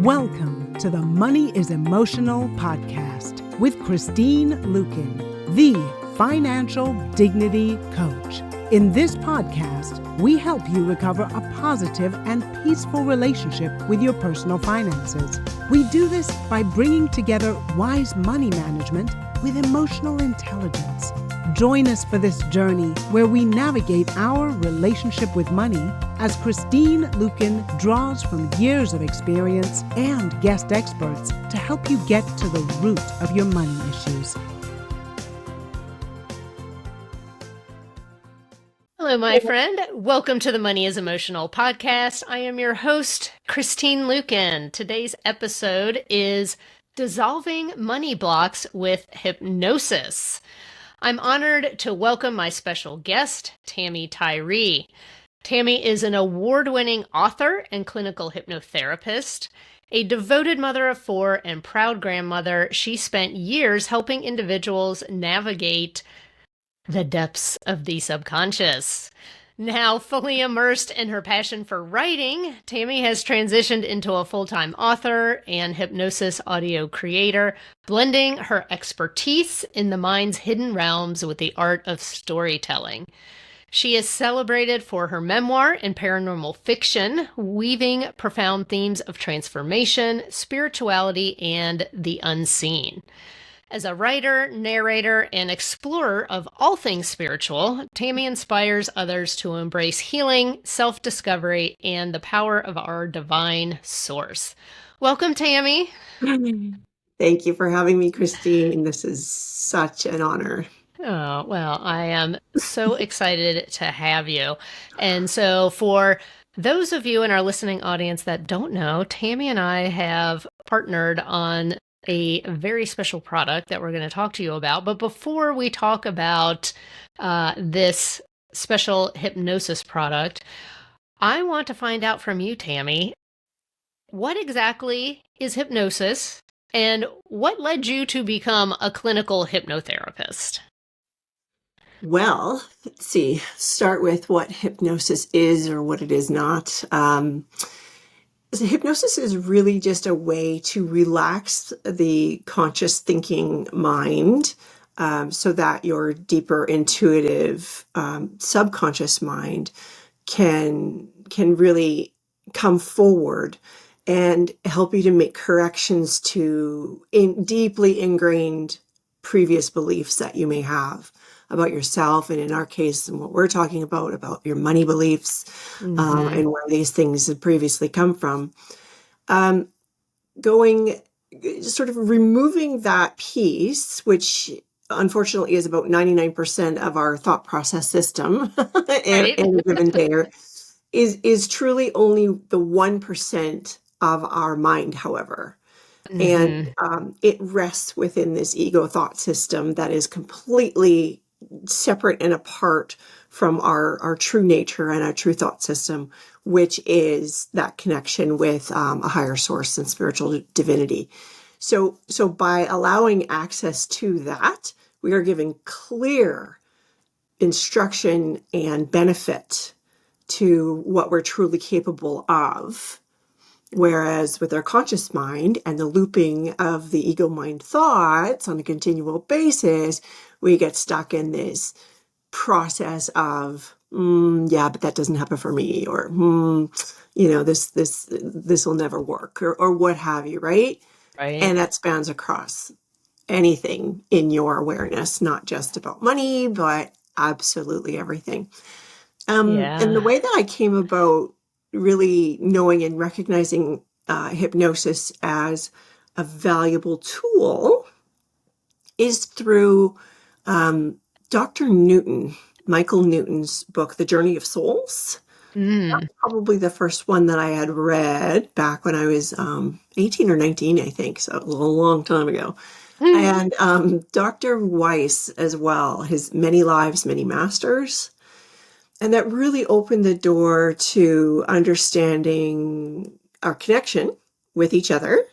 Welcome to the Money is Emotional podcast with Christine Lucan, the financial dignity coach. In this podcast, we help you recover a positive and peaceful relationship with your personal finances. We do this by bringing together wise money management with emotional intelligence. Join us for this journey where we navigate our relationship with money as Christine Lucan draws from years of experience and guest experts to help you get to the root of your money issues. Hello, my friend. Welcome to the Money is Emotional podcast. I am your host, Christine Lucan. Today's episode is Dissolving Money Blocks with Hypnosis. I'm honored to welcome my special guest, Tammy Tyree. Tammy is an award-winning author and clinical hypnotherapist. A devoted mother of four and proud grandmother, she spent years helping individuals navigate the depths of the subconscious. Now fully immersed in her passion for writing, Tammy has transitioned into a full-time author and hypnosis audio creator, blending her expertise in the mind's hidden realms with the art of storytelling. She is celebrated for her memoir and paranormal fiction, weaving profound themes of transformation, spirituality, and the unseen. As a writer, narrator, and explorer of all things spiritual, Tammy inspires others to embrace healing, self-discovery, and the power of our divine source. Welcome, Tammy. Thank you for having me, Christine. This is such an honor. Oh, well, I am so excited to have you. And so for those of you in our listening audience that don't know, Tammy and I have partnered on a very special product that we're going to talk to you about. But before we talk about this special hypnosis product, I want to find out from you, Tammy, what exactly is hypnosis and what led you to become a clinical hypnotherapist? Well, let's see, start with what hypnosis is or what it is not. So hypnosis is really just a way to relax the conscious thinking mind so that your deeper intuitive subconscious mind can really come forward and help you to make corrections to deeply ingrained previous beliefs that you may have about yourself, and in our case, and what we're talking about your money beliefs, and where these things had previously come from. Sort of removing that piece, which unfortunately is about 99% of our thought process system Right. in a given day, is truly only the 1% of our mind, however. And it rests within this ego thought system that is completely separate and apart from our true nature and our true thought system, which is that connection with a higher source and spiritual divinity. So by allowing access to that, we are giving clear instruction and benefit to what we're truly capable of. Whereas with our conscious mind and the looping of the ego mind thoughts on a continual basis, we get stuck in this process of, yeah, but that doesn't happen for me, or, this will never work, or what have you, right? Right. And that spans across anything in your awareness, not just about money, but absolutely everything. And the way that I came about really knowing and recognizing hypnosis as a valuable tool is through Dr. Newton, Michael Newton's book, The Journey of Souls. That's probably the first one that I had read back when I was 18 or 19, I think, so a long time ago. And Dr. Weiss as well, his Many Lives, Many Masters. And that really opened the door to understanding our connection with each other,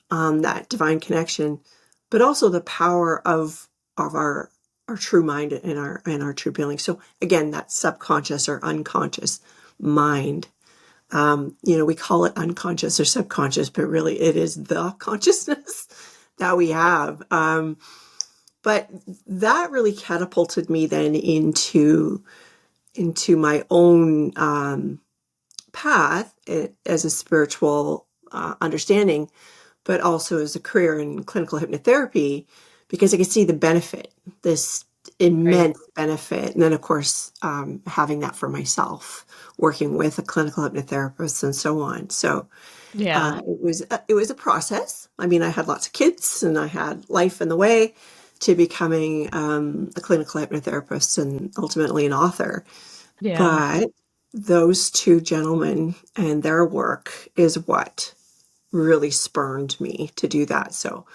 that divine connection, but also the power of our true mind and our true feeling. So again, that subconscious or unconscious mind. We call it unconscious or subconscious, but really it is the consciousness that we have. But that really catapulted me then into my own path as a spiritual understanding, but also as a career in clinical hypnotherapy, because I could see the benefit, this immense benefit. And then, of course, having that for myself, working with a clinical hypnotherapist and so on. So it was a process. I mean, I had lots of kids and I had life in the way to becoming a clinical hypnotherapist and ultimately an author. But those two gentlemen and their work is what really spurned me to do that. So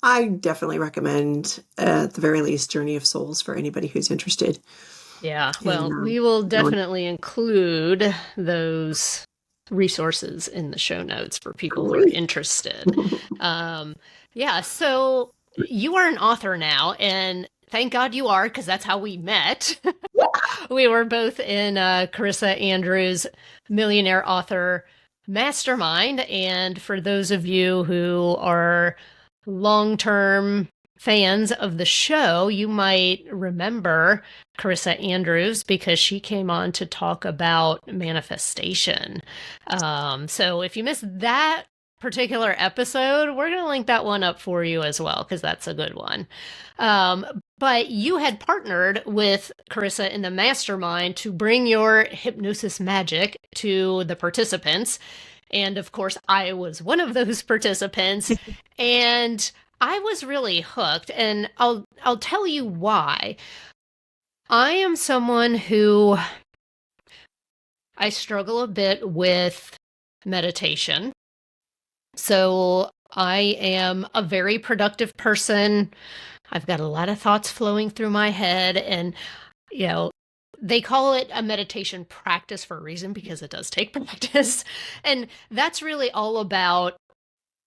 I definitely recommend, at the very least, Journey of Souls for anybody who's interested. Yeah, well, we will definitely include those resources in the show notes for people who are interested. So you are an author now, and thank God you are, because that's how we met. We were both in Carissa Andrews' Millionaire Author Mastermind, and for those of you who are long-term fans of the show, you might remember Carissa Andrews because she came on to talk about manifestation. So if you missed that particular episode, we're going to link that one up for you as well, because that's a good one. But you had partnered with Carissa in the mastermind to bring your hypnosis magic to the participants. And of course, I was one of those participants. And I was really hooked, and I'll tell you why. I am someone who I struggle a bit with meditation. So I am a very productive person. I've got a lot of thoughts flowing through my head, and they call it a meditation practice for a reason, because it does take practice. And that's really all about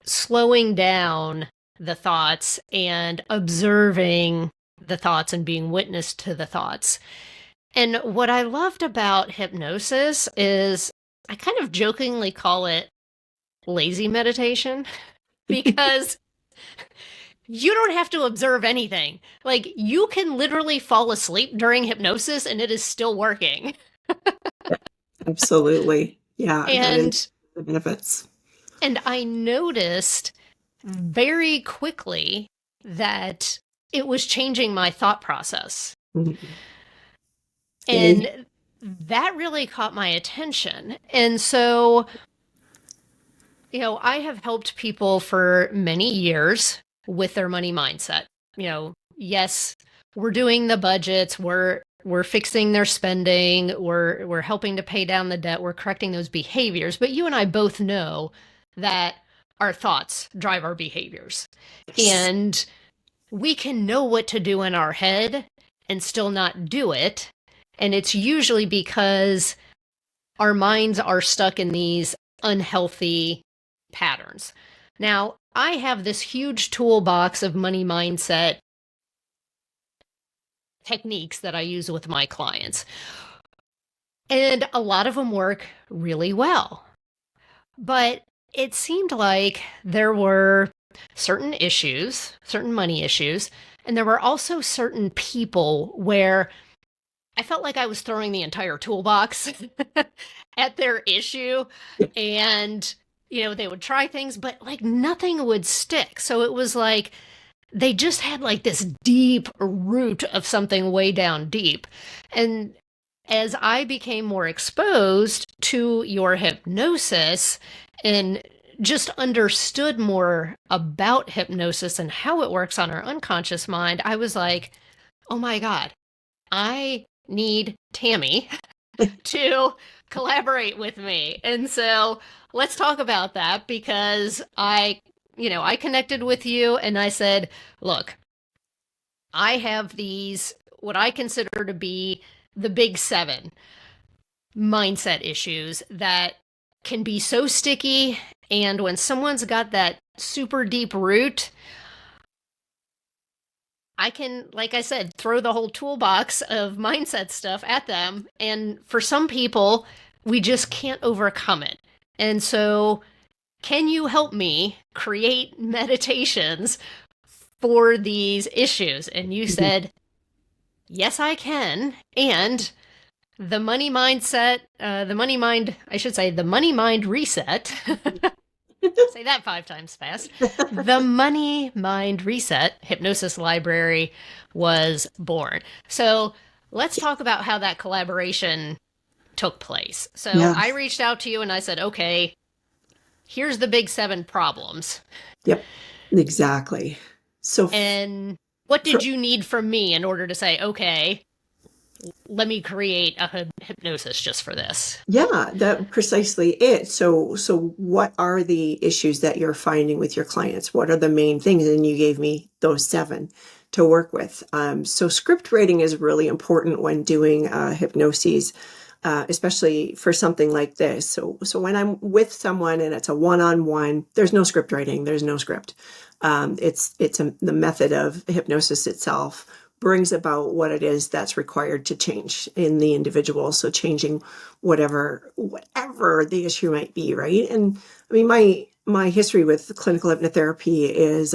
slowing down the thoughts and observing the thoughts and being witness to the thoughts. And what I loved about hypnosis is I kind of jokingly call it lazy meditation, because you don't have to observe anything. Like, you can literally fall asleep during hypnosis and it is still working. Absolutely. Yeah. And that is the benefits. And I noticed very quickly that it was changing my thought process. Mm-hmm. And that really caught my attention. And so, I have helped people for many years with their money mindset. Yes, we're doing the budgets, we're fixing their spending, we're helping to pay down the debt, we're correcting those behaviors. But you and I both know that our thoughts drive our behaviors. And we can know what to do in our head and still not do it. And it's usually because our minds are stuck in these unhealthy patterns. Now, I have this huge toolbox of money mindset techniques that I use with my clients. And a lot of them work really well. But it seemed like there were certain issues, certain money issues, and there were also certain people where I felt like I was throwing the entire toolbox at their issue. And, they would try things, but like nothing would stick. So it was like they just had like this deep root of something way down deep. And as I became more exposed to your hypnosis and just understood more about hypnosis and how it works on our unconscious mind, I was like, oh my God, I need Tammy to collaborate with me. And so let's talk about that, because I connected with you and I said, look, I have these, what I consider to be the big 7 mindset issues that can be so sticky. And when someone's got that super deep root, I can, like I said, throw the whole toolbox of mindset stuff at them. And for some people, we just can't overcome it. And so, can you help me create meditations for these issues? And you said, yes, I can. And the money mindset, the money mind reset. Say that 5 times fast. The money mind reset hypnosis library was born. So let's talk about how that collaboration took place. So I reached out to you and I said, okay, here's the big 7 problems. Yep, exactly. And what did you need from me in order to say, okay, let me create a hypnosis just for this? Yeah, that precisely it. So what are the issues that you're finding with your clients? What are the main things? And you gave me those 7 to work with. So script writing is really important when doing hypnoses, especially for something like this. So when I'm with someone and it's a one-on-one, there's no script writing. There's no script. The method of hypnosis itself brings about what it is that's required to change in the individual. So changing whatever the issue might be, right? And I mean, my history with clinical hypnotherapy is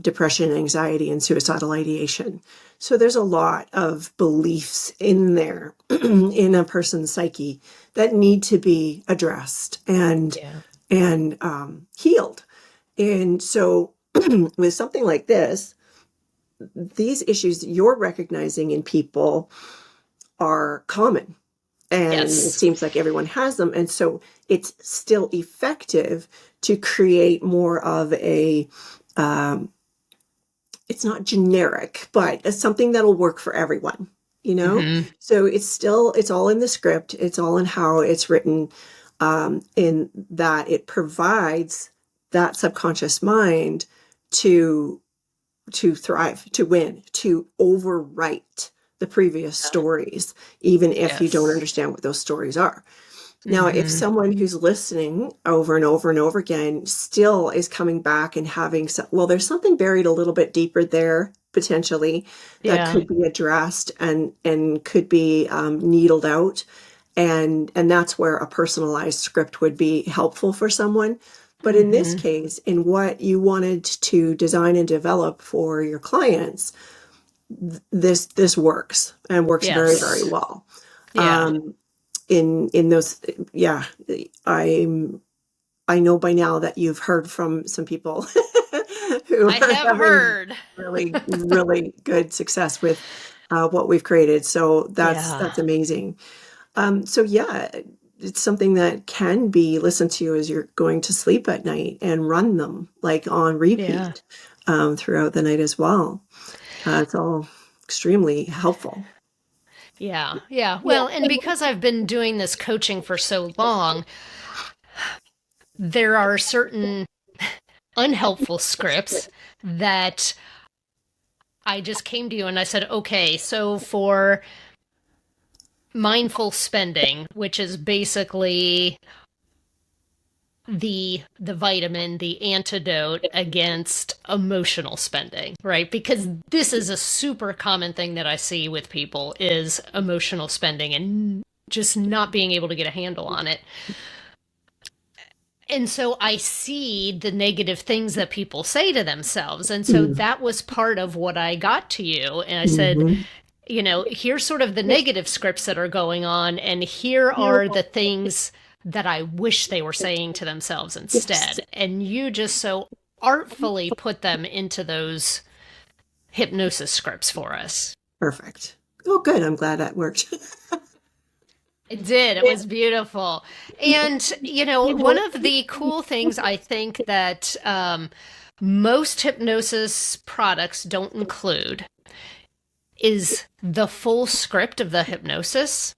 depression, anxiety, and suicidal ideation. So there's a lot of beliefs in there in a person's psyche that need to be addressed and healed. And so with something like this, these issues you're recognizing in people are common, and it seems like everyone has them. And so it's still effective to create more of a, it's not generic, but it's something that'll work for everyone, you know? Mm-hmm. So it's all in the script. It's all in how it's written, in that it provides that subconscious mind to thrive, to win, to overwrite the previous stories, even if you don't understand what those stories are. Now, if someone who's listening over and over and over again still is coming back and having there's something buried a little bit deeper there, potentially, that could be addressed and could be needled out. And that's where a personalized script would be helpful for someone. But in this case, in what you wanted to design and develop for your clients, this works and works very, very well. In those, I know by now that you've heard from some people who I have heard really, really good success with what we've created. So that's amazing. It's something that can be listened to as you're going to sleep at night and run them like on repeat throughout the night as well. It's all extremely helpful. Yeah. Well, and because I've been doing this coaching for so long, there are certain unhelpful scripts that I just came to you and I said, okay, so for mindful spending, which is basically the vitamin, the antidote against emotional spending, right? Because this is a super common thing that I see with people is emotional spending and just not being able to get a handle on it. And so I see the negative things that people say to themselves. And so that was part of what I got to you. And I said, you know, here's sort of the negative scripts that are going on, and here are the things that I wish they were saying to themselves instead. And you just so artfully put them into those hypnosis scripts for us. Perfect. Oh, good. I'm glad that worked. It did. It was beautiful. And, you know, one of the cool things I think that most hypnosis products don't include is the full script of the hypnosis.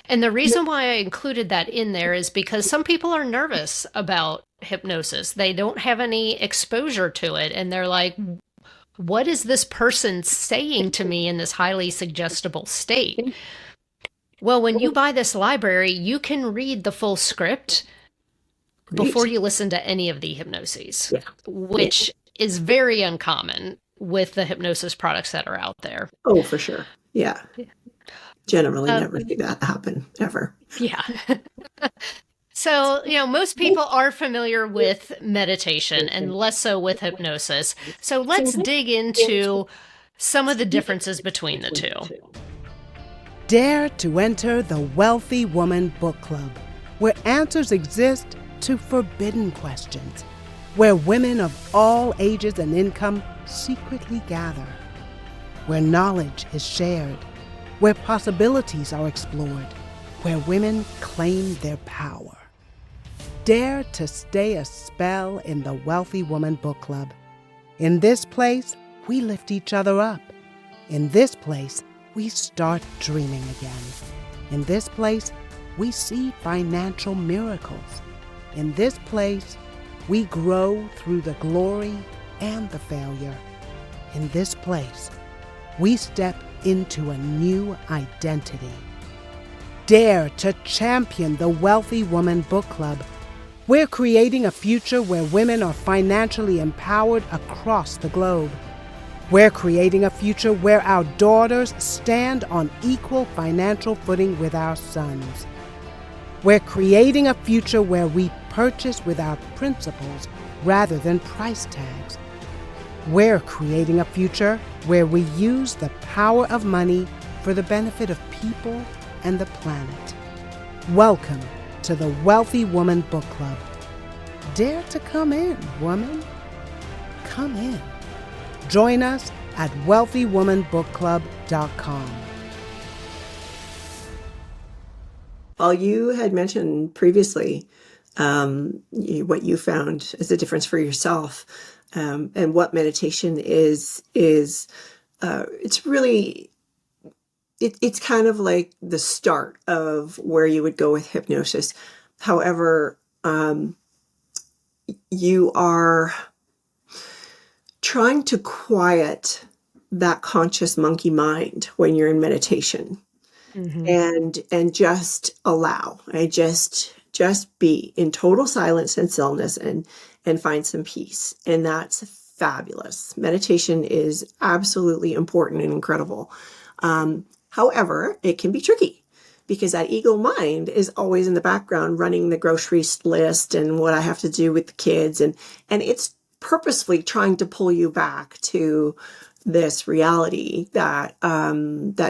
And the reason why I included that in there is because some people are nervous about hypnosis. They don't have any exposure to it. And they're like, what is this person saying to me in this highly suggestible state? Well, when you buy this library, you can read the full script before you listen to any of the hypnoses, which is very uncommon with the hypnosis products that are out there. Oh, for sure. Yeah. generally never see that happen ever. Yeah. So, most people are familiar with meditation and less so with hypnosis. So let's dig into some of the differences between the two. Dare to enter the Wealthy Woman Book Club, where answers exist to forbidden questions, where women of all ages and income secretly gather, where knowledge is shared, where possibilities are explored, where women claim their power. Dare to stay a spell in the Wealthy Woman Book Club. In this place, we lift each other up. In this place, we start dreaming again. In this place, we see financial miracles. In this place, we grow through the glory and the failure. In this place, we step into a new identity. Dare to champion the Wealthy Woman Book Club. We're creating a future where women are financially empowered across the globe. We're creating a future where our daughters stand on equal financial footing with our sons. We're creating a future where we purchase with our principles rather than price tags. We're creating a future where we use the power of money for the benefit of people and the planet. Welcome to the Wealthy Woman Book Club. Dare to come in, woman. Come in. Join us at wealthywomanbookclub.com. Well, you had mentioned previously what you found as a difference for yourself, and what meditation is it's really, it's kind of like the start of where you would go with hypnosis. However, you are trying to quiet that conscious monkey mind when you're in meditation. Mm-hmm. and just allow, just be in total silence and stillness and find some peace. And that's fabulous. Meditation is absolutely important and incredible. However, it can be tricky because that ego mind is always in the background running the grocery list and what I have to do with the kids. And it's purposefully trying to pull you back to this reality that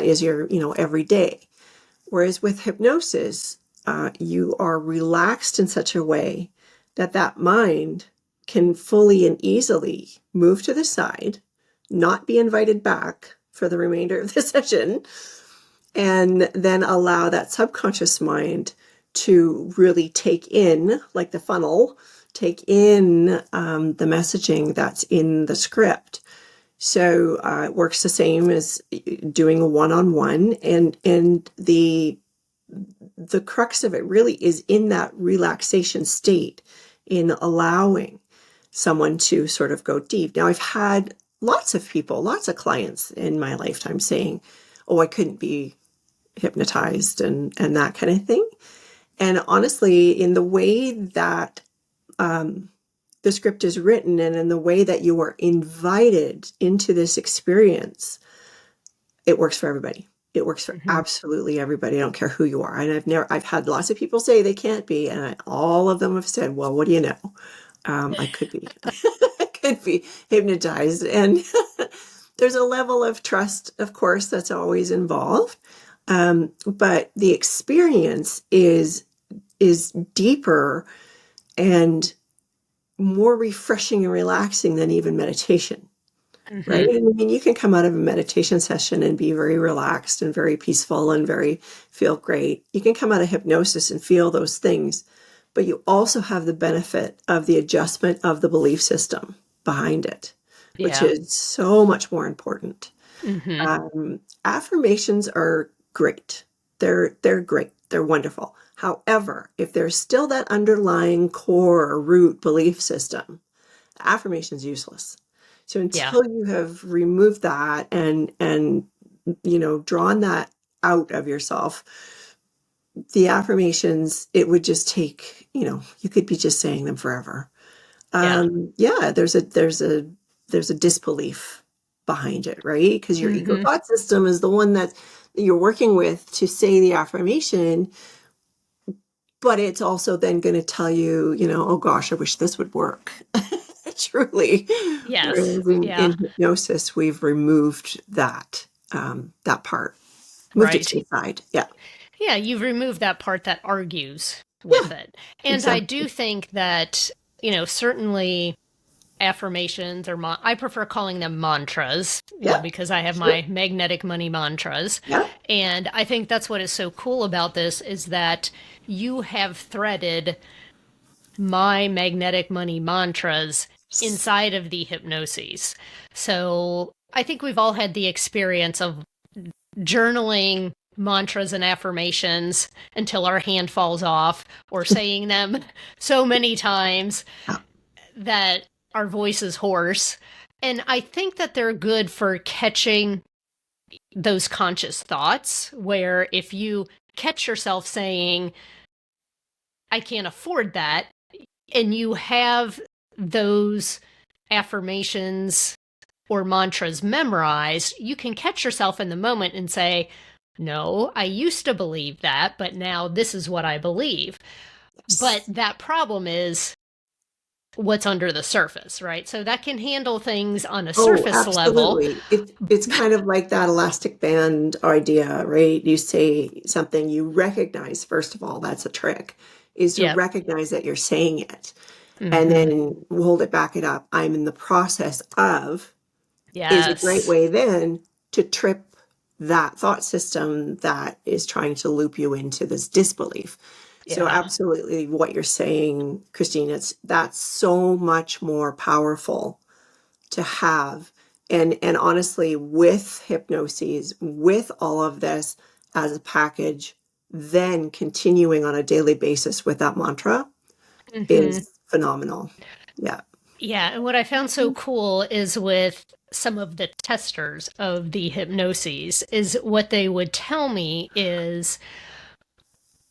is your, every day. Whereas with hypnosis, you are relaxed in such a way that mind can fully and easily move to the side, not be invited back for the remainder of the session, and then allow that subconscious mind to really take in, like the funnel, take in the messaging that's in the script. So it works the same as doing a one-on-one, and the crux of it really is in that relaxation state, in allowing someone to sort of go deep. Now, I've had lots of clients in my lifetime saying, "Oh, I couldn't be hypnotized," and that kind of thing. And honestly, in the way that the script is written and in the way that you are invited into this experience, it works for everybody. It works for absolutely everybody. I don't care who you are. And I've had lots of people say they can't be, and all of them have said, "Well, what do you know? I could be, I could be hypnotized." And there's a level of trust, of course, that's always involved. But the experience is deeper and more refreshing and relaxing than even meditation, right? I mean, you can come out of a meditation session and be very relaxed and very peaceful and feel great. You can come out of hypnosis and feel those things, but you also have the benefit of the adjustment of the belief system behind it, which is so much more important. Affirmations are great. They're great. They're wonderful. However, if there's still that underlying core or root belief system, the affirmation is useless. So until you have removed that and drawn that out of yourself, the affirmations, it would just take, you could be just saying them forever. There's a disbelief behind it, right? Because your ego Mm-hmm. thought system is the one that you're working with to say the affirmation, but it's also then going to tell you, oh gosh, I wish this would work. Truly. Yes. Whereas in Yeah. hypnosis, we've removed that part, moved it Right. to the side. Yeah. Yeah, you've removed that part that argues with Yeah, it. And I do exactly. think that, certainly affirmations or I prefer calling them mantras, Yeah, because I have sure. my magnetic money mantras. Yeah. And I think that's what is so cool about this is that you have threaded my magnetic money mantras inside of the hypnoses. So I think we've all had the experience of journaling mantras and affirmations until our hand falls off, or saying them so many times Yeah. that our voice is hoarse. And I think that they're good for catching those conscious thoughts, where if you catch yourself saying, I can't afford that, and you have those affirmations or mantras memorized, you can catch yourself in the moment and say, no, I used to believe that, but now this is what I believe. But that problem is what's under the surface, right? So that can handle things on a Oh, surface level. absolutely. It's kind of like that elastic band idea, right? You say something, you recognize, first of all, that's a trick, is to Yep. recognize that you're saying it and Mm-hmm. then hold it, back it up. I'm in the process of, is a great Yes. way then to trip that thought system that is trying to loop you into this disbelief. So Yeah. absolutely what you're saying, Christine, that's so much more powerful to have. And honestly, with hypnosis, with all of this as a package, then continuing on a daily basis with that mantra Mm-hmm. is phenomenal. Yeah. Yeah, and what I found so cool is with some of the testers of the hypnoses is what they would tell me is,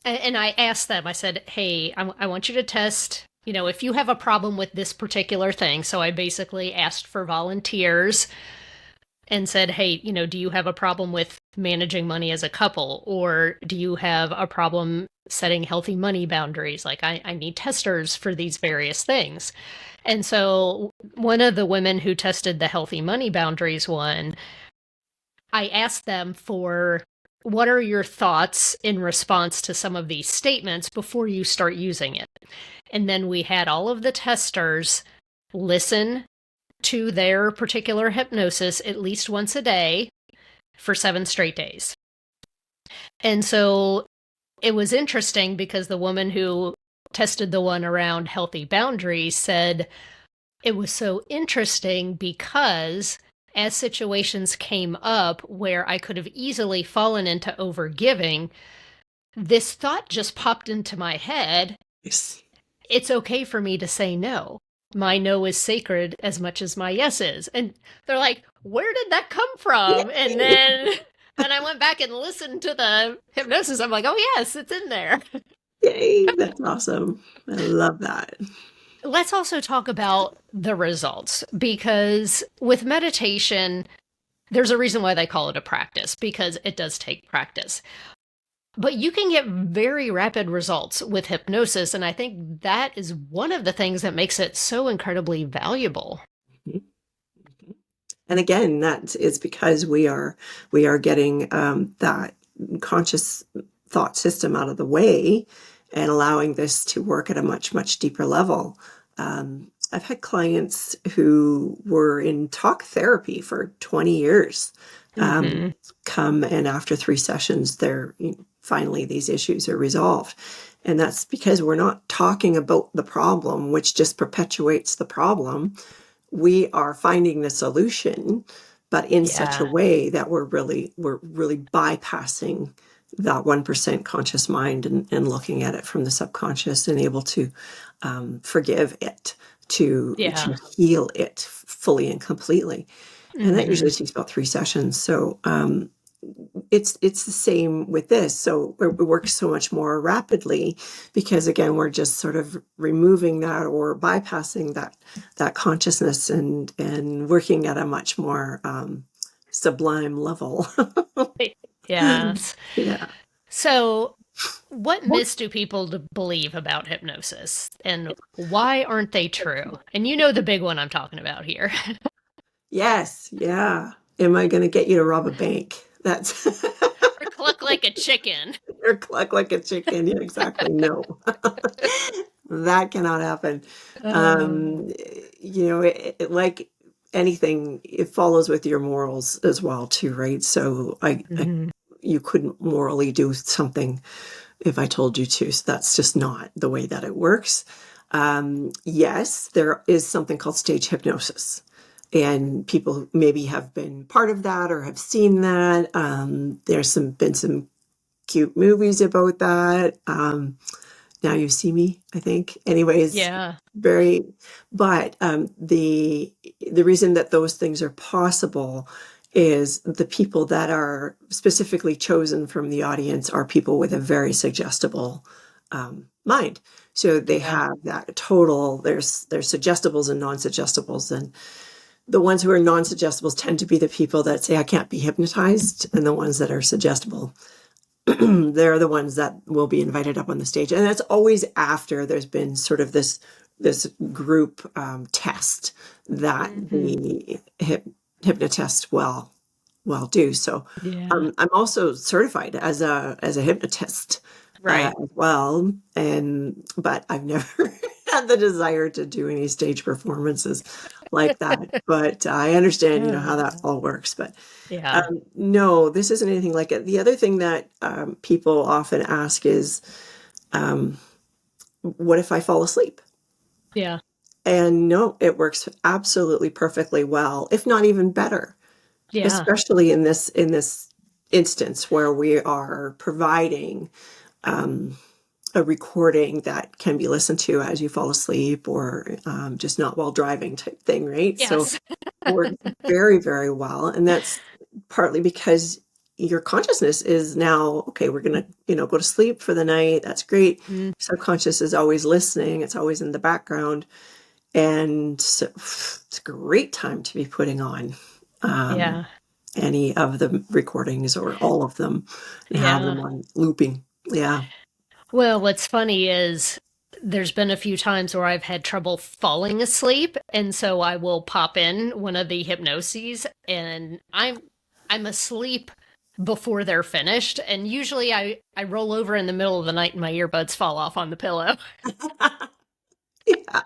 and I asked them, I said, hey, I want you to test, if you have a problem with this particular thing. So I basically asked for volunteers and said, hey, do you have a problem with managing money as a couple? Or do you have a problem setting healthy money boundaries? Like, I need testers for these various things. And so one of the women who tested the healthy money boundaries one, I asked them for, what are your thoughts in response to some of these statements before you start using it? And then we had all of the testers listen to their particular hypnosis at least once a day for 7 straight days. And so it was interesting because the woman who tested the one around healthy boundaries said it was so interesting because as situations came up where I could have easily fallen into overgiving, this thought just popped into my head. Yes. It's okay for me to say no. My no is sacred as much as my yes is. And they're like, where did that come from? And then I went back and listened to the hypnosis. I'm like, oh yes, it's in there. Yay, that's awesome. I love that. Let's also talk about the results, because with meditation, there's a reason why they call it a practice, because it does take practice. But you can get very rapid results with hypnosis, and I think that is one of the things that makes it so incredibly valuable. Mhm. And again, that is because we are getting that conscious thought system out of the way and allowing this to work at a much, much deeper level. I've had clients who were in talk therapy for 20 years Mm-hmm. come, and after 3 sessions, finally these issues are resolved. And that's because we're not talking about the problem, which just perpetuates the problem. We are finding the solution, but in such a Yeah. way that we're really bypassing that 1% conscious mind and looking at it from the subconscious and able to forgive it, to Yeah. heal it fully and completely. And that Mm-hmm. usually takes about 3 sessions. So it's the same with this. So it works so much more rapidly because, again, we're just sort of removing that or bypassing that consciousness and working at a much more sublime level. Yes. Yeah. So what myths do people believe about hypnosis, and why aren't they true? And you know the big one I'm talking about here. Yes. Yeah. Am I going to get you to rob a bank? That's Or cluck like a chicken. or cluck like a chicken. Yeah, exactly. No, that cannot happen. Um, like anything, it follows with your morals as well, too, right? So you couldn't morally do something if I told you to. So that's just not the way that it works. Yes, there is something called stage hypnosis. And people maybe have been part of that or have seen that. There's been some cute movies about that. Now You See Me, I think. Anyways, Yeah. but the reason that those things are possible is the people that are specifically chosen from the audience are people with a very suggestible mind. So they have that total, there's suggestibles and non-suggestibles, and the ones who are non-suggestibles tend to be the people that say, I can't be hypnotized. And the ones that are suggestible, they're the ones that will be invited up on the stage. And that's always after there's been sort of this group test that the hypnotist will do. So I'm also certified as a hypnotist as well. But I've never had the desire to do any stage performances like that. But I understand, how that all works. But no, this isn't anything like it. The other thing that people often ask is, what if I fall asleep? Yeah. And no, it works absolutely perfectly well, if not even better. Yeah. Especially in this instance where we are providing a recording that can be listened to as you fall asleep or just not while driving type thing, right? Yes. So it works very, very well. And that's partly because your consciousness is now, okay, we're going to, go to sleep for the night. That's great. Subconscious is always listening. It's always in the background. And so it's a great time to be putting on any of the recordings or all of them and have them on looping. Yeah. Well, what's funny is there's been a few times where I've had trouble falling asleep, and so I will pop in one of the hypnoses, and I'm asleep before they're finished, and usually I roll over in the middle of the night and my earbuds fall off on the pillow. Yeah.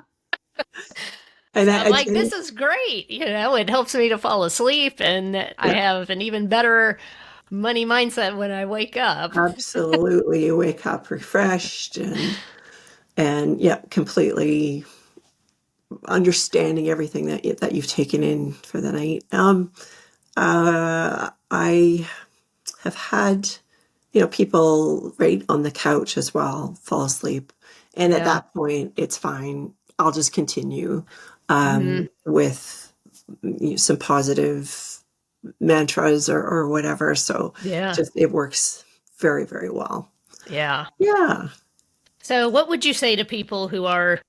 And I'm like, this is great. It helps me to fall asleep, and I have an even better money mindset when I wake up. Absolutely. You wake up refreshed and completely understanding everything that you've taken in for the night. I have had, people right on the couch as well fall asleep. And at that point, it's fine. I'll just continue with some positive mantras or whatever. So it works very, very well. Yeah. Yeah. So what would you say to people who are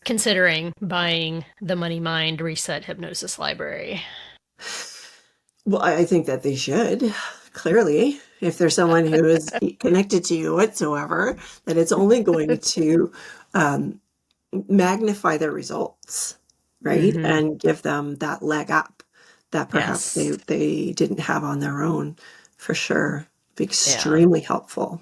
considering buying the Money Mind Reset Hypnosis Library? Well, I think that they should, clearly. If there's someone who is connected to you whatsoever, that it's only going to magnify their results, right? And give them that leg up that perhaps they didn't have on their own, for sure. Be extremely helpful.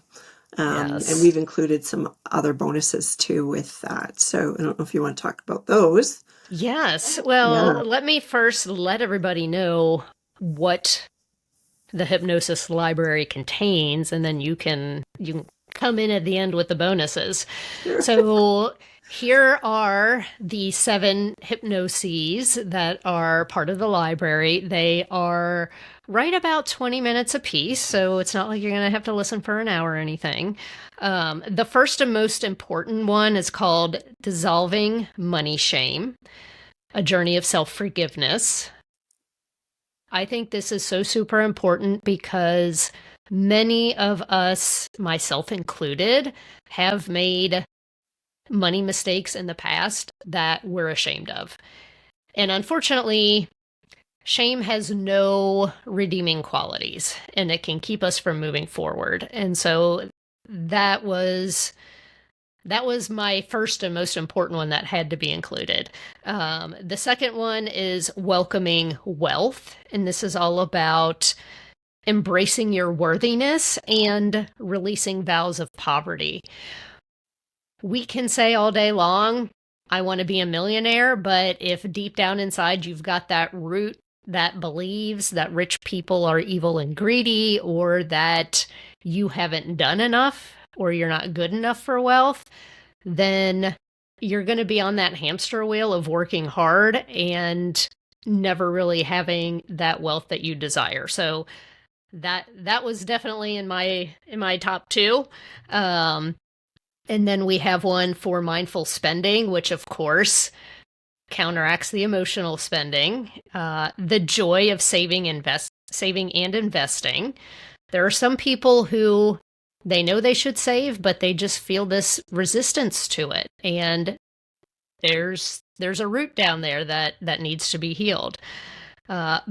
And we've included some other bonuses too with that. So I don't know if you want to talk about those. Yes. Well, let me first let everybody know what the hypnosis library contains, and then you can come in at the end with the bonuses. Sure. So here are the 7 hypnoses that are part of the library. They are right about 20 minutes a piece, so it's not like you're going to have to listen for an hour or anything. The first and most important one is called Dissolving Money Shame, A Journey of Self-Forgiveness. I think this is so super important because many of us, myself included, have made money mistakes in the past that we're ashamed of. And unfortunately, shame has no redeeming qualities, and it can keep us from moving forward. And so that was my first and most important one that had to be included. The second one is welcoming wealth, and this is all about embracing your worthiness and releasing vows of poverty. We can say all day long, I want to be a millionaire, but if deep down inside you've got that root that believes that rich people are evil and greedy, or that you haven't done enough, or you're not good enough for wealth, then you're going to be on that hamster wheel of working hard and never really having that wealth that you desire. So that was definitely in my top two. And then we have one for mindful spending, which of course counteracts the emotional spending. The joy of saving and investing. There are some people who they know they should save, but they just feel this resistance to it. And there's a root down there that needs to be healed.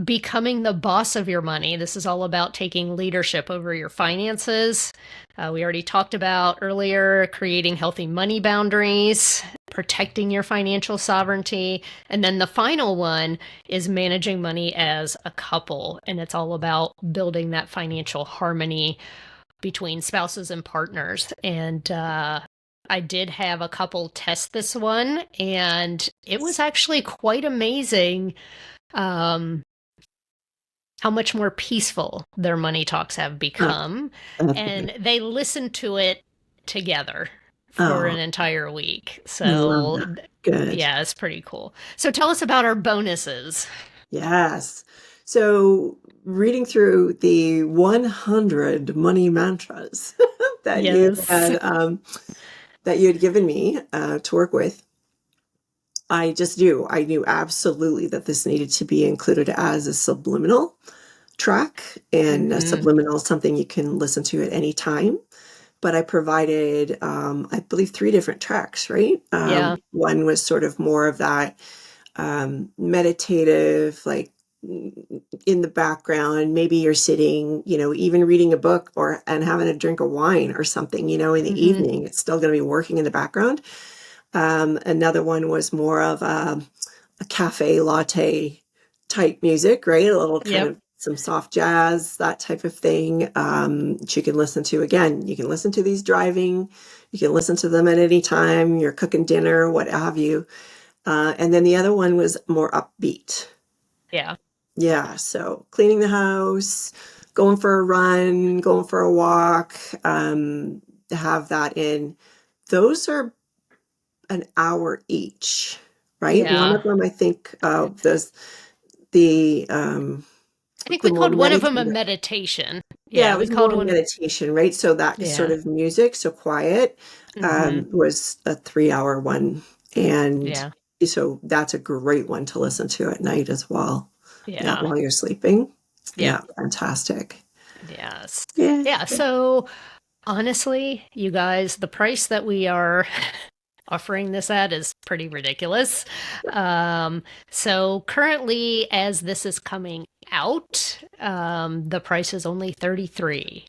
Becoming the boss of your money. This is all about taking leadership over your finances. We already talked about earlier creating healthy money boundaries, protecting your financial sovereignty. And then the final one is managing money as a couple. And it's all about building that financial harmony between spouses and partners. And I did have a couple test this one, and it was actually quite amazing how much more peaceful their money talks have become. And they listened to it together for an entire week. So good. Yeah, it's pretty cool. So tell us about our bonuses. Yes. So reading through the 100 money mantras that you had given me to work with, I knew absolutely that this needed to be included as a subliminal track, and a subliminal is something you can listen to at any time. But I provided, I believe, 3 different tracks, right? One was sort of more of that meditative, like in the background. Maybe you're sitting, even reading a book and having a drink of wine or something, in the evening. It's still going to be working in the background. Another one was more of a cafe latte type music, right? A little kind of some soft jazz, that type of thing. That you can listen to. Again, you can listen to these driving. You can listen to them at any time. You're cooking dinner, what have you. And then the other one was more upbeat. Yeah. So cleaning the house, going for a run, going for a walk, have that in. Those are an hour each, right? One of them, I think, I think we called one of them a meditation. Yeah, it was called one meditation, right? So that sort of music, so quiet, was a 3-hour one. And so that's a great one to listen to at night as well. Yeah, while you're sleeping. Yeah, fantastic. Yes. Yeah. So honestly, you guys, the price that we are offering this at is pretty ridiculous. So currently, as this is coming out, the price is only $33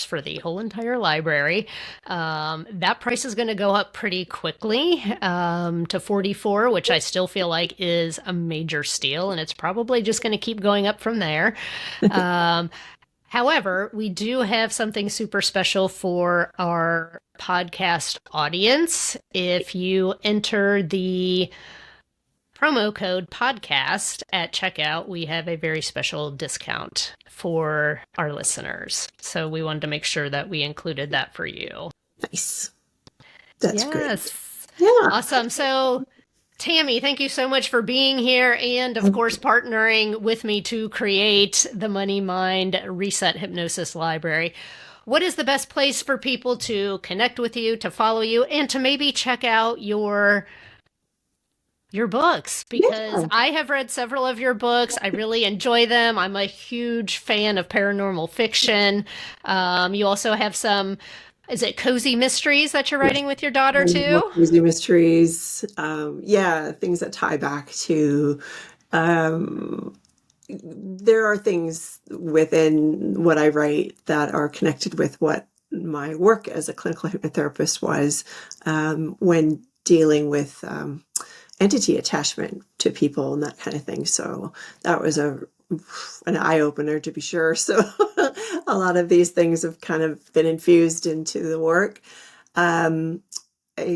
for the whole entire library. That price is going to go up pretty quickly to $44, which I still feel like is a major steal, and it's probably just going to keep going up from there. However, we do have something super special for our podcast audience. If you enter the promo code podcast at checkout, we have a very special discount for our listeners. So we wanted to make sure that we included that for you. Nice. That's great. Yeah. Awesome. So Tammy, thank you so much for being here and, of course, partnering with me to create the Money Mind Reset Hypnosis Library. What is the best place for people to connect with you, to follow you, and to maybe check out your your books, because Yeah. I have read several of your books. I really enjoy them. I'm a huge fan of paranormal fiction. You also have some, is it cozy mysteries that you're writing with your daughter More too? cozy mysteries. Yeah, things that tie back to. Um, there are things within what I write that are connected with what my work as a clinical hypnotherapist was when dealing with entity attachment to people and that kind of thing. So that was an eye opener, to be sure. So a lot of these things have kind of been infused into the work.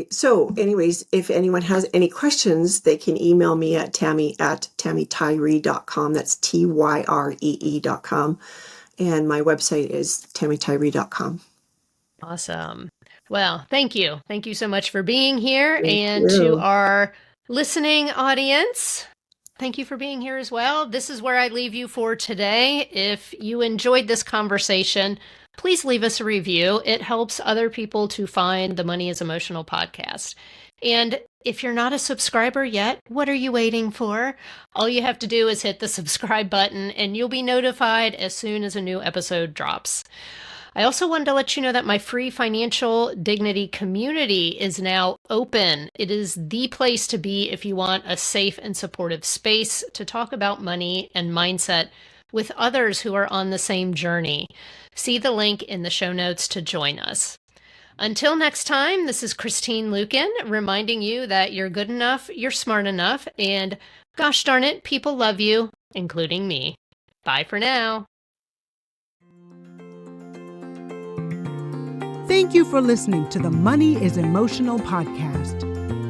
So anyways, if anyone has any questions, they can email me at tammy@tammytyree.com. That's TYREE.com. And my website is tammytyree.com. Awesome. Well, thank you. Thank you so much for being here. Thank And to you. our listening audience, thank you for being here as well. This is where I leave you for today. If you enjoyed this conversation, please leave us a review. It helps other people to find the Money is Emotional podcast. And if you're not a subscriber yet, what are you waiting for? All you have to do is hit the subscribe button and you'll be notified as soon as a new episode drops. I also wanted to let you know that my free financial dignity community is now open. It is the place to be if you want a safe and supportive space to talk about money and mindset with others who are on the same journey. See the link in the show notes to join us. Until next time, this is Christine Lukin reminding you that you're good enough, you're smart enough, and gosh darn it, people love you, including me. Bye for now. Thank you for listening to the Money is Emotional podcast.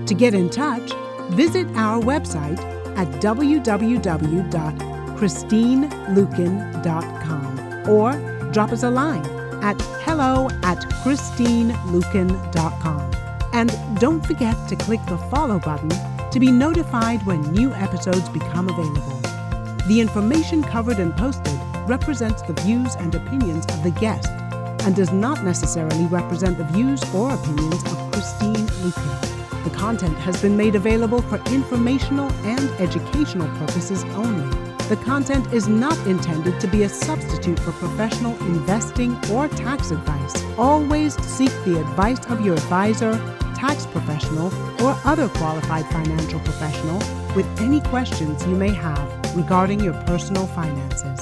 To get in touch, visit our website at www.christinelukin.com or drop us a line at hello@christinelukin.com. And don't forget to click the follow button to be notified when new episodes become available. The information covered and posted represents the views and opinions of the guest and does not necessarily represent the views or opinions of Christine Lukin. The content has been made available for informational and educational purposes only. The content is not intended to be a substitute for professional investing or tax advice. Always seek the advice of your advisor, tax professional, or other qualified financial professional with any questions you may have regarding your personal finances.